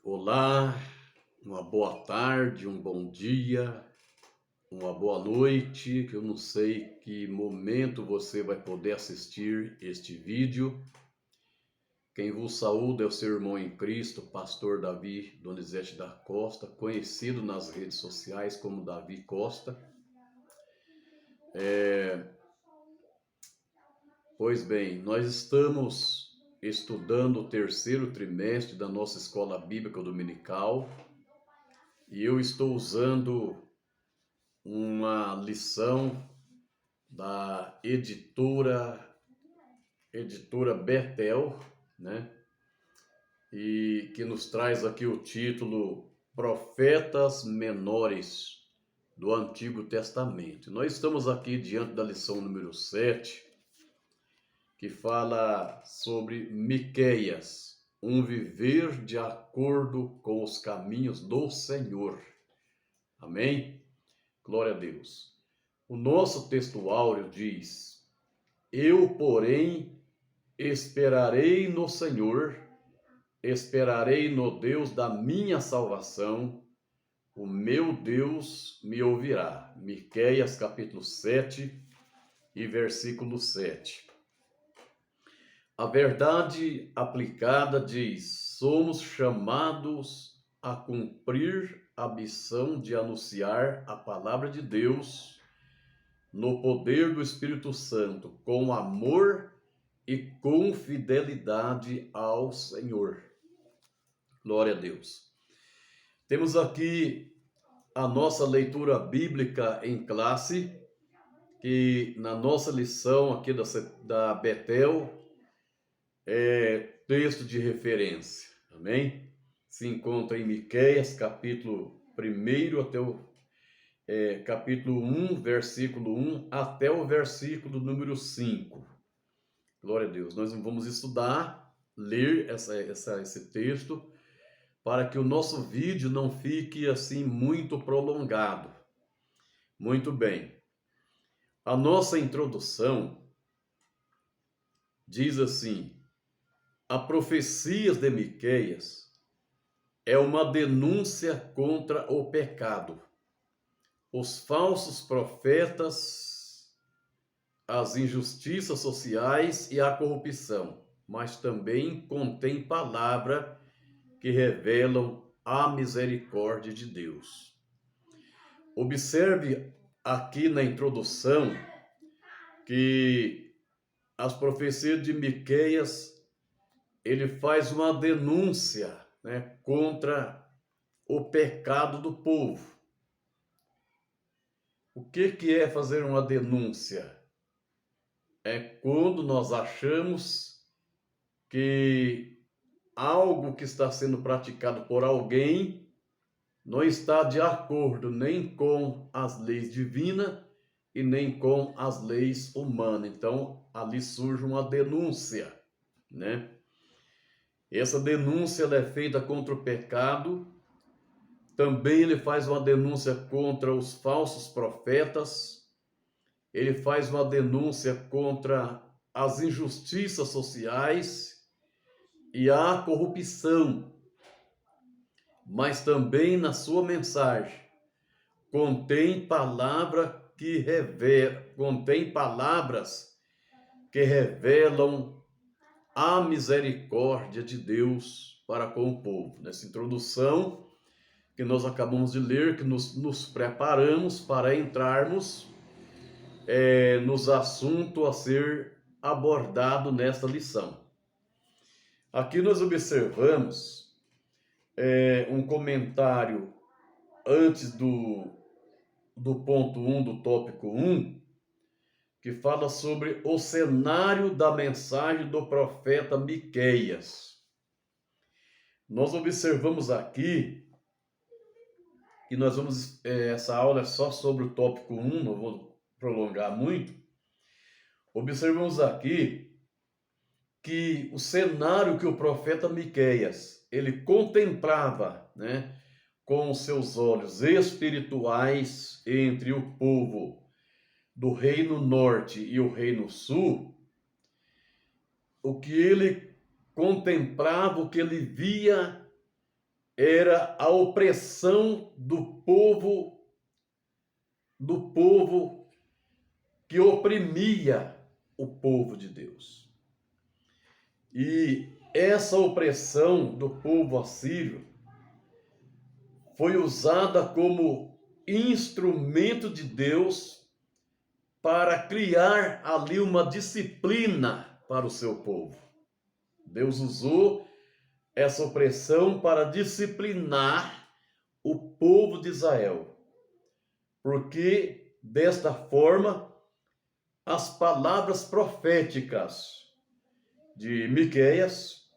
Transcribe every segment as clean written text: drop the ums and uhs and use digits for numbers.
Olá, uma boa tarde, um bom dia, uma boa noite, que eu não sei que momento você vai poder assistir este vídeo. Quem vos saúda é o seu irmão em Cristo, pastor Davi Donizete da Costa, conhecido nas redes sociais como Davi Costa. Pois bem, nós estamos estudando o terceiro trimestre da nossa escola bíblica dominical e eu estou usando uma lição da editora Betel, né? E que nos traz aqui o título Profetas Menores do Antigo Testamento. Nós estamos aqui diante da lição número 7, que fala sobre Miqueias, um viver de acordo com os caminhos do Senhor. Amém? Glória a Deus. O nosso texto áureo diz: Eu, porém, esperarei no Senhor, esperarei no Deus da minha salvação, o meu Deus me ouvirá. Miqueias capítulo 7 e versículo 7. A verdade aplicada diz: somos chamados a cumprir a missão de anunciar a palavra de Deus no poder do Espírito Santo, com amor e com fidelidade ao Senhor. Glória a Deus. Temos aqui a nossa leitura bíblica em classe, que na nossa lição aqui da Betel é texto de referência, amém? Se encontra em Miqueias, capítulo 1 até o capítulo 1, versículo 1 até o versículo número 5. Glória a Deus. Nós vamos estudar, ler esse texto, para que o nosso vídeo não fique assim muito prolongado. Muito bem. A nossa introdução diz assim: a profecia de Miqueias é uma denúncia contra o pecado, os falsos profetas, as injustiças sociais e a corrupção, mas também contém palavra que revelam a misericórdia de Deus. Observe aqui na introdução que as profecias de Miqueias, ele faz uma denúncia, né, contra o pecado do povo. O que é fazer uma denúncia? É quando nós achamos que algo que está sendo praticado por alguém não está de acordo nem com as leis divinas e nem com as leis humanas. Então, ali surge uma denúncia, né? Essa denúncia ela é feita contra o pecado. Também ele faz uma denúncia contra os falsos profetas. Ele faz uma denúncia contra as injustiças sociais e a corrupção. Mas também na sua mensagem contém palavras que revelam a misericórdia de Deus para com o povo. Nessa introdução que nós acabamos de ler, que nos preparamos para entrarmos nos assuntos a ser abordado nesta lição. Aqui nós observamos um comentário antes do ponto 1, do tópico 1, que fala sobre o cenário da mensagem do profeta Miqueias. Nós observamos aqui, e nós vamos, essa aula é só sobre o tópico 1, não vou prolongar muito. Observamos aqui que o cenário que o profeta Miqueias, ele contemplava, né, com os seus olhos espirituais entre o povo do reino norte e o reino sul, o que ele contemplava, o que ele via era a opressão do povo que oprimia o povo de Deus. E essa opressão do povo assírio foi usada como instrumento de Deus para criar ali uma disciplina para o seu povo. Deus usou essa opressão para disciplinar o povo de Israel, porque desta forma as palavras proféticas de Miqueias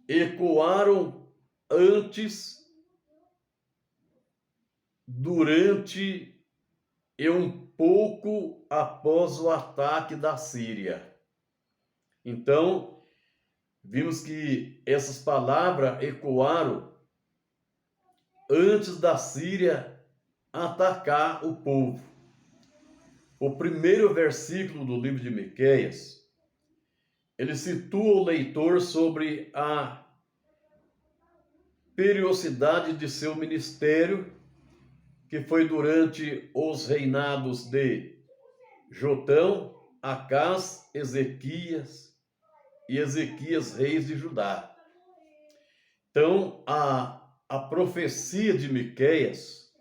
ecoaram antes, durante e um pouco após o ataque da Síria. Então, vimos que essas palavras ecoaram antes da Síria atacar o povo. O primeiro versículo do livro de Miqueias, ele situa o leitor sobre a periodicidade de seu ministério, que foi durante os reinados de Jotão, Acás, Ezequias e Ezequias, reis de Judá. Então, a profecia de Miqueias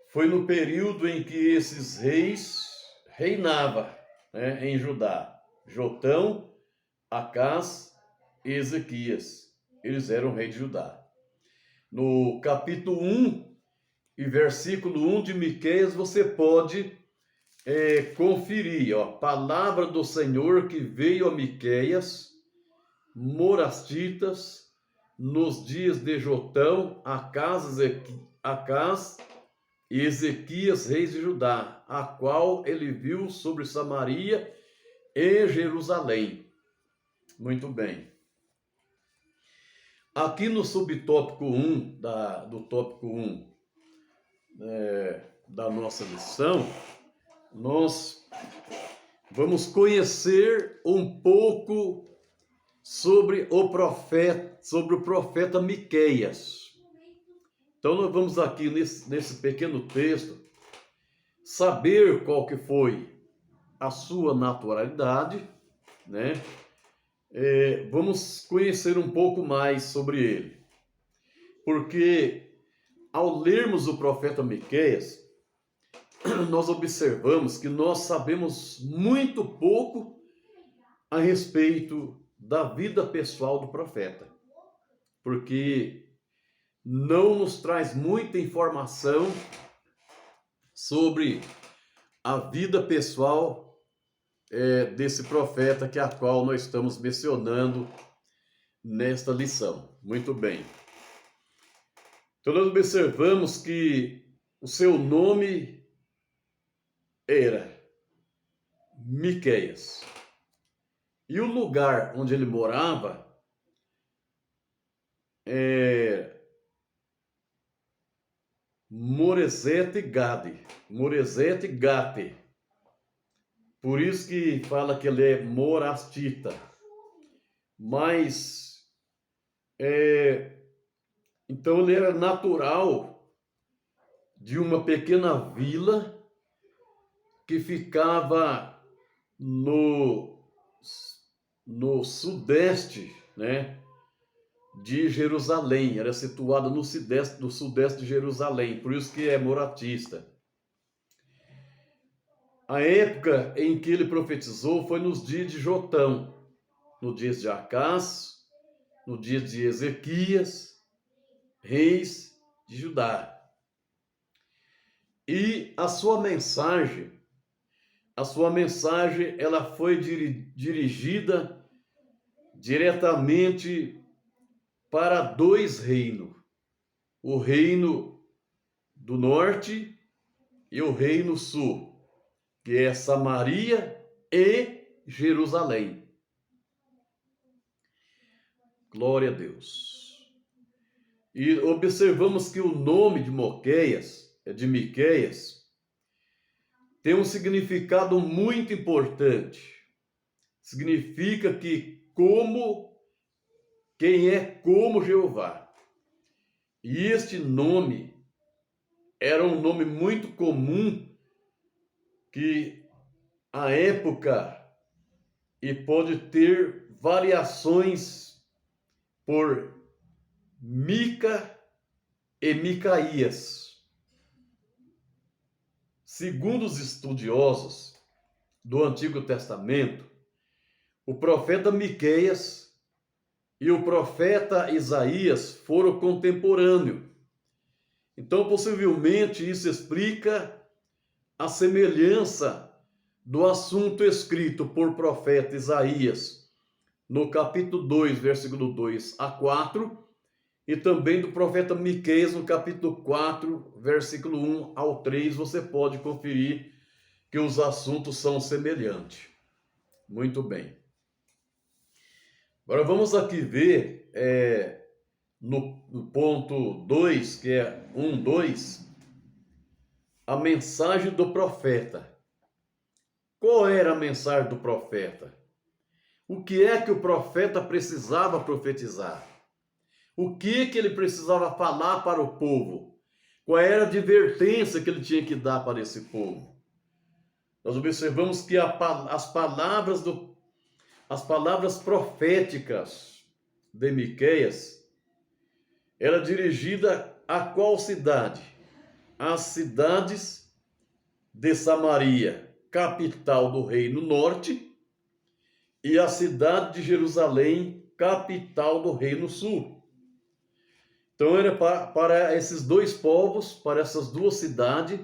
foi no período em que esses reis reinavam, né, em Judá. Jotão, Acás e Ezequias. Eles eram reis de Judá. No capítulo 1 e versículo 1 de Miqueias, você pode conferir, ó, palavra do Senhor que veio a Miqueias, morastitas, nos dias de Jotão, Acás e Ezequias, reis de Judá, a qual ele viu sobre Samaria e Jerusalém. Muito bem. Aqui no subtópico 1, do tópico 1 da nossa lição, nós vamos conhecer um pouco sobre o profeta Miqueias. Então nós vamos aqui nesse pequeno texto saber qual que foi a sua naturalidade, né? Vamos conhecer um pouco mais sobre ele, porque ao lermos o profeta Miqueias, nós observamos que nós sabemos muito pouco a respeito da vida pessoal do profeta, porque não nos traz muita informação sobre a vida pessoal desse profeta, que é a qual nós estamos mencionando nesta lição. Muito bem. Então nós observamos que o seu nome era Miqueias. E o lugar onde ele morava é Moresete Gate. Por isso que fala que ele é morastita. Mas, então ele era natural de uma pequena vila que ficava no sudeste, né, de Jerusalém. Era situada no sudeste de Jerusalém, por isso que é moratista. A época em que ele profetizou foi nos dias de Jotão, nos dias de Acás, no dia de Ezequias, reis de Judá. E a sua mensagem ela foi dirigida diretamente para dois reinos: o reino do norte e o reino sul, que é Samaria e Jerusalém. Glória a Deus. E observamos que o nome de Miqueias, tem um significado muito importante. Significa que quem é como Jeová. E este nome era um nome muito comum que à época e pode ter variações por Mica e Micaías. Segundo os estudiosos do Antigo Testamento, o profeta Miqueias e o profeta Isaías foram contemporâneos. Então, possivelmente, isso explica a semelhança do assunto escrito por profeta Isaías no capítulo 2, versículo 2 a 4, e também do profeta Miqueias no capítulo 4, versículo 1 ao 3, você pode conferir que os assuntos são semelhantes. Muito bem. Agora vamos aqui ver no ponto 2, que é 1:2, a mensagem do profeta. Qual era a mensagem do profeta? O que é que o profeta precisava profetizar? O que ele precisava falar para o povo? Qual era a advertência que ele tinha que dar para esse povo? Nós observamos que as palavras proféticas de Miqueias era dirigida a qual cidade? As cidades de Samaria, capital do Reino Norte, e a cidade de Jerusalém, capital do Reino Sul. Então era para esses dois povos, para essas duas cidades,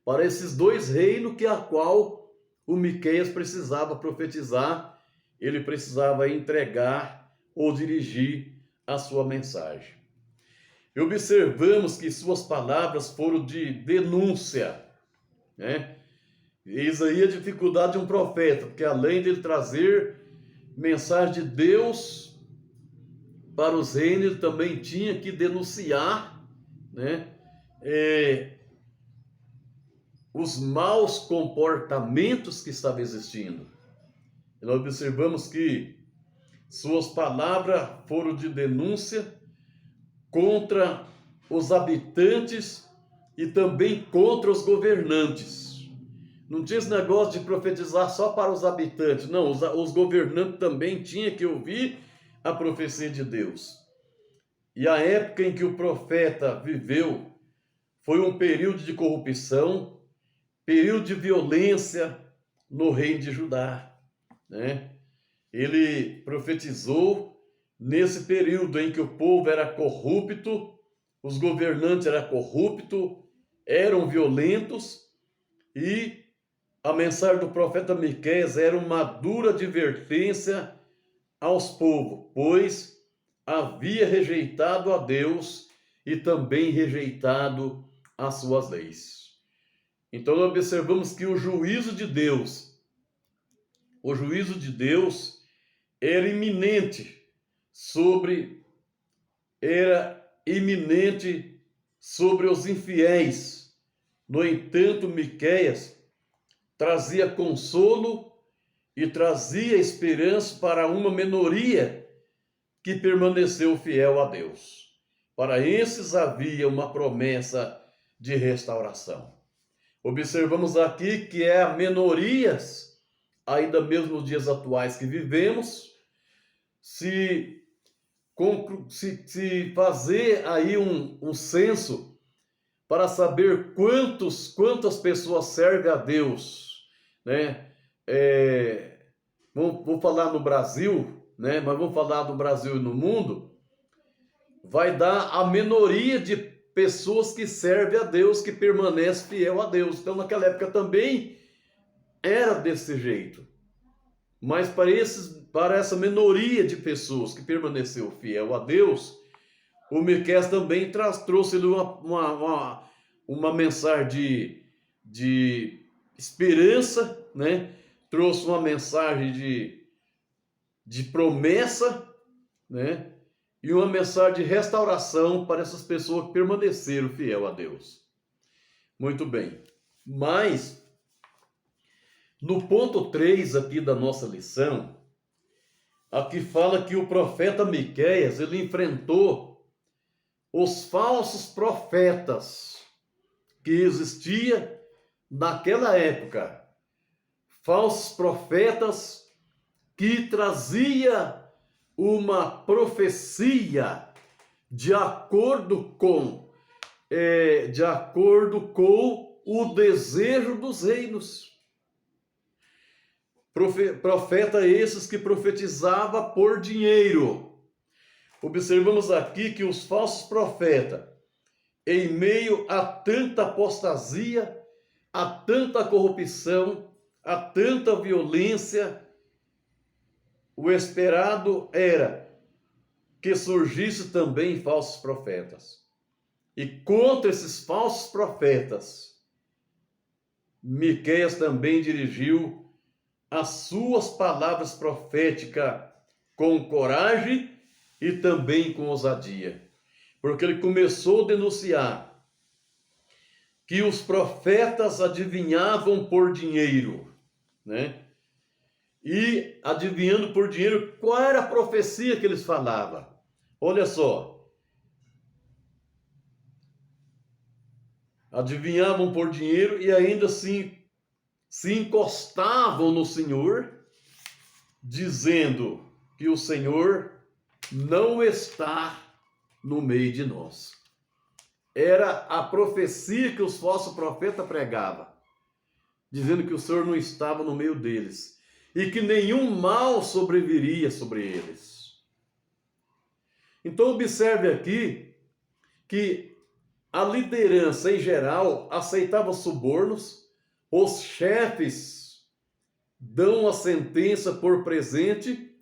para esses dois reinos que a qual o Miqueias precisava profetizar, ele precisava entregar ou dirigir a sua mensagem. E observamos que suas palavras foram de denúncia, né? Eis aí a dificuldade de um profeta, porque além de ele trazer mensagem de Deus para os reinos, ele também tinha que denunciar, né, os maus comportamentos que estavam existindo. E nós observamos que suas palavras foram de denúncia contra os habitantes e também contra os governantes. Não tinha esse negócio de profetizar só para os habitantes. Não, os governantes também tinham que ouvir a profecia de Deus. E a época em que o profeta viveu foi um período de corrupção, período de violência no reino de Judá, né? Ele profetizou nesse período em que o povo era corrupto, os governantes eram corruptos, eram violentos, e a mensagem do profeta Miqueias era uma dura advertência aos povos, pois havia rejeitado a Deus e também rejeitado as suas leis. Então nós observamos que o juízo de Deus era iminente sobre os infiéis. No entanto, Miqueias trazia consolo e trazia esperança para uma minoria que permaneceu fiel a Deus. Para esses havia uma promessa de restauração. Observamos aqui que é a minorias, ainda mesmo nos dias atuais que vivemos, se fazer aí um censo para saber quantas pessoas servem a Deus, né? Vou falar no Brasil, né? Mas vamos falar do Brasil e no mundo. Vai dar a minoria de pessoas que servem a Deus, que permanecem fiel a Deus. Então, naquela época também era desse jeito. Mas para essa minoria de pessoas que permaneceu fiel a Deus, o Miqueias também trouxe-lhe uma mensagem de esperança, né? Trouxe uma mensagem de promessa, né? E uma mensagem de restauração para essas pessoas que permaneceram fiel a Deus. Muito bem. Mas, no ponto 3 aqui da nossa lição, aqui fala que o profeta Miqueias, ele enfrentou os falsos profetas que existiam naquela época, falsos profetas que trazia uma profecia de acordo com o desejo dos reinos. Profeta esses que profetizava por dinheiro. Observamos aqui que os falsos profetas, em meio a tanta apostasia, a tanta corrupção, a tanta violência, o esperado era que surgisse também falsos profetas. E contra esses falsos profetas, Miqueias também dirigiu as suas palavras proféticas com coragem e também com ousadia. Porque ele começou a denunciar que os profetas adivinhavam por dinheiro, né? E adivinhando por dinheiro, qual era a profecia que eles falavam? Olha só. Adivinhavam por dinheiro e ainda assim se encostavam no Senhor, dizendo que o Senhor não está no meio de nós. Era a profecia que os falsos profetas pregavam, dizendo que o Senhor não estava no meio deles e que nenhum mal sobreviria sobre eles. Então observe aqui que a liderança em geral aceitava subornos, os chefes dão a sentença por presente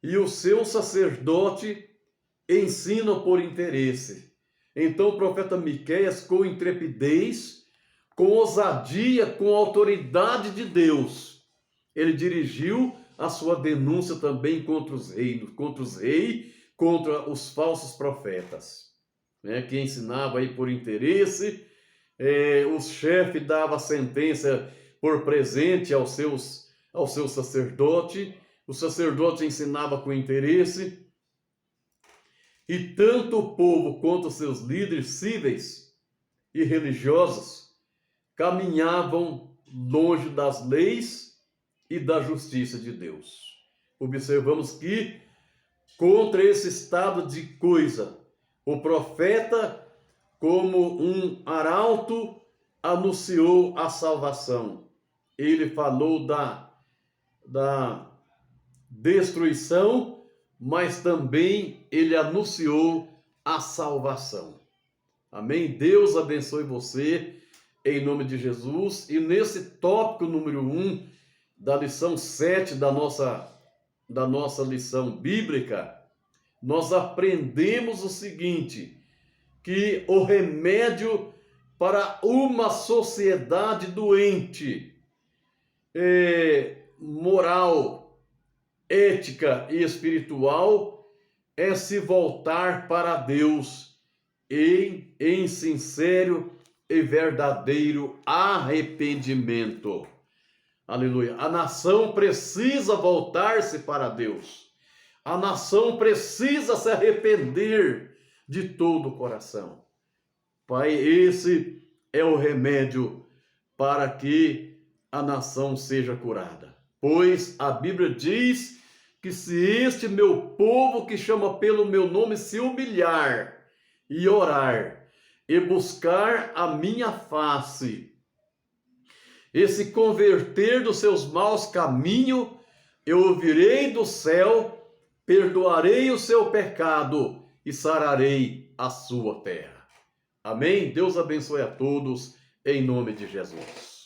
e o seu sacerdote ensina por interesse. Então o profeta Miqueias, com intrepidez, com ousadia, com autoridade de Deus, ele dirigiu a sua denúncia também contra os reis, contra os falsos profetas, né, que ensinava aí por interesse. O chefe dava sentença por presente ao seu sacerdote, o sacerdote ensinava com interesse, e tanto o povo quanto os seus líderes cíveis e religiosos caminhavam longe das leis e da justiça de Deus. Observamos que, contra esse estado de coisa, o profeta, como um arauto, anunciou a salvação. Ele falou da destruição, mas também ele anunciou a salvação. Amém? Deus abençoe você, em nome de Jesus. E nesse tópico número 1, da lição 7 da nossa lição bíblica, nós aprendemos o seguinte, que o remédio para uma sociedade doente, moral, ética e espiritual, é se voltar para Deus em sincero e verdadeiro arrependimento. Aleluia. A nação precisa voltar-se para Deus. A nação precisa se arrepender de todo o coração. Pai, esse é o remédio para que a nação seja curada. Pois a Bíblia diz que se este meu povo que chama pelo meu nome se humilhar e orar e buscar a minha face e se converter dos seus maus caminhos, eu ouvirei do céu, perdoarei o seu pecado e sararei a sua terra. Amém? Deus abençoe a todos, em nome de Jesus.